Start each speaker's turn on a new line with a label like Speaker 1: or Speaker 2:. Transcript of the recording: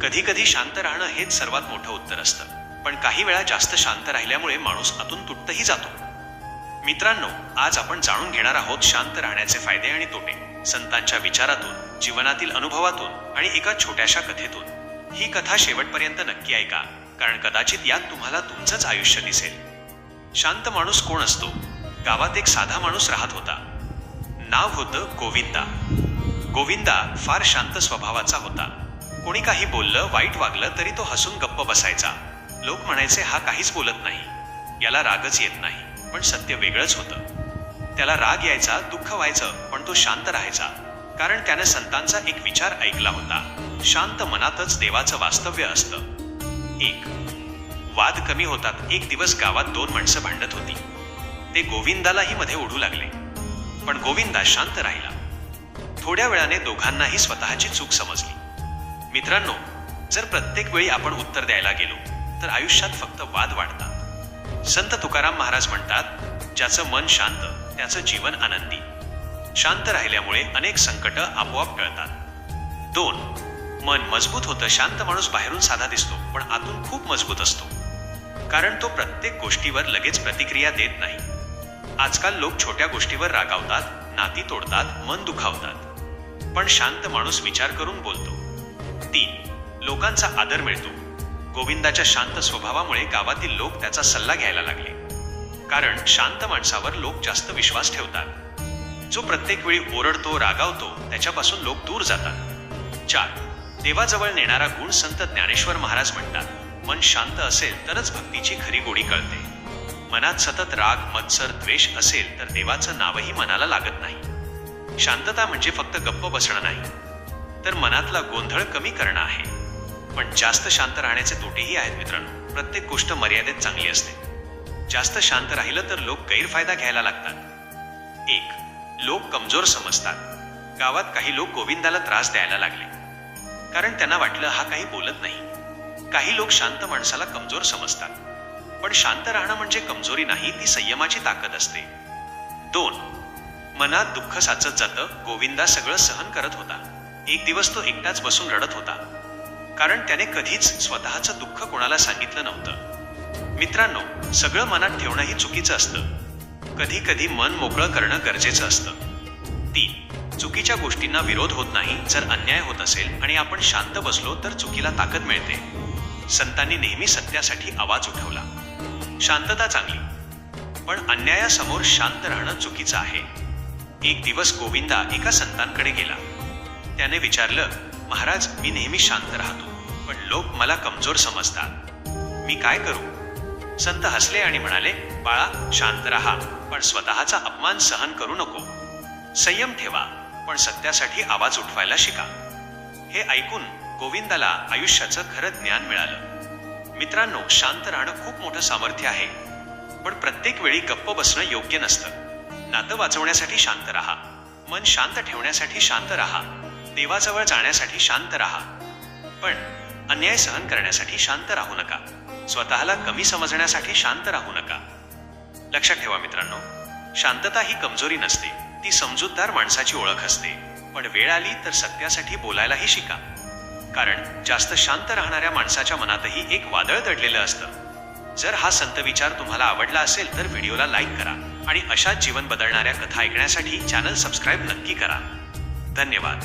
Speaker 1: कधी कधी शांत राहणं हेच सर्वात मोठं उत्तर असतं, पण काही वेळा जास्त शांत राहिल्यामुळे माणूस आतून तुटतही जातो. मित्रांनो, आज आपण जाणून घेणार आहोत शांत राहण्याचे फायदे आणि तोटे, संतांच्या विचारातून, जीवनातील अनुभवातून आणि एका छोट्याशा कथेतून. ही कथा शेवटपर्यंत नक्की ऐका, कारण कदाचित यात तुम्हाला तुमचंच आयुष्य दिसेल. शांत माणूस कोण असतो? गावात एक साधा माणूस राहत होता. नाव होतं गोविंदा. गोविंदा फार शांत स्वभावाचा होता. कोणी काही बोललं, वाईट वागलं तरी तो हसून गप्प बसायचा. लोक म्हणायचे, हा काहीच बोलत नाही, याला रागच येत नाही. पण सत्य वेगळंच होतं. त्याला राग यायचा, दुःख व्हायचं, पण तो शांत राहायचा, कारण त्याने संतांचा एक विचार ऐकला होता: शांत मनातच देवाचं वास्तव्य असतं. एक वाद कमी होतात. एक दिवस गावात दोन माणसं भांडत होती. ते गोविंदालाही मध्ये ओढू लागले, पण गोविंदा शांत राहिला. थोड्या वेळाने दोघांनाही स्वतःची चूक समजली. मित्रांनो, जर प्रत्येक वेळी आपण उत्तर द्यायला गेलो तर आयुष्यात फक्त वाद वाढतात. संत तुकाराम महाराज म्हणतात, ज्याचं मन शांत त्याचं जीवन आनंदी. शांत राहिल्यामुळे अनेक संकट आपोआप टळतात. दोन मन मजबूत होतं. शांत माणूस बाहेरून साधा दिसतो, पण आतून खूप मजबूत असतो, कारण तो प्रत्येक गोष्टीवर लगेच प्रतिक्रिया देत नाही. आजकाल लोक छोट्या गोष्टीवर रागावतात, नाती तोडतात, मन दुखावतात, पण शांत माणूस विचार करून बोलतो. तीन लोकांचा आदर मिळतो. गोविंदाच्या शांत स्वभावामुळे गावातील लोक त्याचा सल्ला घ्यायला लागले, कारण शांत माणसावर लोक जास्त विश्वास ठेवतात. जो प्रत्येक वेळी ओरडतो, रागावतो, त्याच्यापासून लोक दूर जातात. चार देवाजवळ नेणारा गुण. संत ज्ञानेश्वर महाराज म्हणतात, मन शांत असेल तरच भक्तीची खरी गोडी कळते. मनात सतत राग, मत्सर, द्वेष असेल तर देवाचं नावही मनाला लागत नाही. शांतता म्हणजे फक्त गप्प बसणं नाही, तर मनातला गोंधळ कमी करणं आहे. पण जास्त शांत राहण्याचे तोटेही आहेत मित्रांनो. प्रत्येक गोष्ट मर्यादेत चांगली असते. जास्त शांत राहिलं तर लोक गैरफायदा घ्यायला लागतात. एक लोक कमजोर समजतात. गावात काही लोक गोविंदाला त्रास द्यायला लागले, कारण त्यांना वाटलं हा काही बोलत नाही. काही लोक शांत माणसाला कमजोर समजतात, पण शांत राहणं म्हणजे कमजोरी नाही, ती संयमाची ताकद असते. दोन मनात दुःख साचत जातं. गोविंदा सगळं सहन करत होता. एक दिवस तो एकटाच बसून रडत होता, कारण त्याने कधीच स्वतःचं दुःख कोणाला सांगितलं नव्हतं. मित्रांनो, सगळं मनात ठेवणंही चुकीचं असतं. कधी कधी मन मोकळं करणं गरजेचं असतं. तीन चुकीच्या गोष्टींना विरोध होत नाही. जर अन्याय होत असेल आणि आपण शांत बसलो तर चुकीला ताकद मिळते. संतांनी नेहमी सत्यासाठी आवाज उठवला. शांतता चांगली, पण अन्यायासमोर शांत राहणं चुकीचं आहे. एक दिवस गोविंदा एका संतांकडे गेला. त्याने विचारलं, महाराज, मी नेहमी शांत राहतो, पण लोक मला कमजोर समजतात, मी काय करू? संत हसले आणि म्हणाले, बाळा, शांत राहा, पण स्वतःचा अपमान सहन करू नको. संयम ठेवा, पण सत्यासाठी आवाज उठवायला शिका. हे ऐकून गोविंदाला आयुष्याचं खरं ज्ञान मिळालं. मित्रांनो, शांत राहणं खूप मोठं सामर्थ्य आहे, पण प्रत्येक वेळी गप्प बसणं योग्य नसतं. नातं वाचवण्यासाठी शांत राहा, मन शांत ठेवण्यासाठी शांत राहा, देवाजवळ जाण्यासाठी शांत राहा, पण अन्याय सहन करण्यासाठी शांत राहू नका. स्वतःला कमी समजण्यासाठी शांत राहू नका. लक्षात ठेवा मित्रांनो, शांतता ही कमजोरी नसते, ती समजूतदार माणसाची ओळख असते. पण वेळ आली तर सत्यासाठी बोलायलाही शिका, कारण जास्त शांत राहणाऱ्या माणसाच्या मनातही एक वादळ दडलेलं असतं. जर हा संत विचार तुम्हाला आवडला असेल तर व्हिडिओला लाईक करा आणि अशाच जीवन बदलणाऱ्या कथा ऐकण्यासाठी चॅनल सबस्क्राईब नक्की करा. धन्यवाद.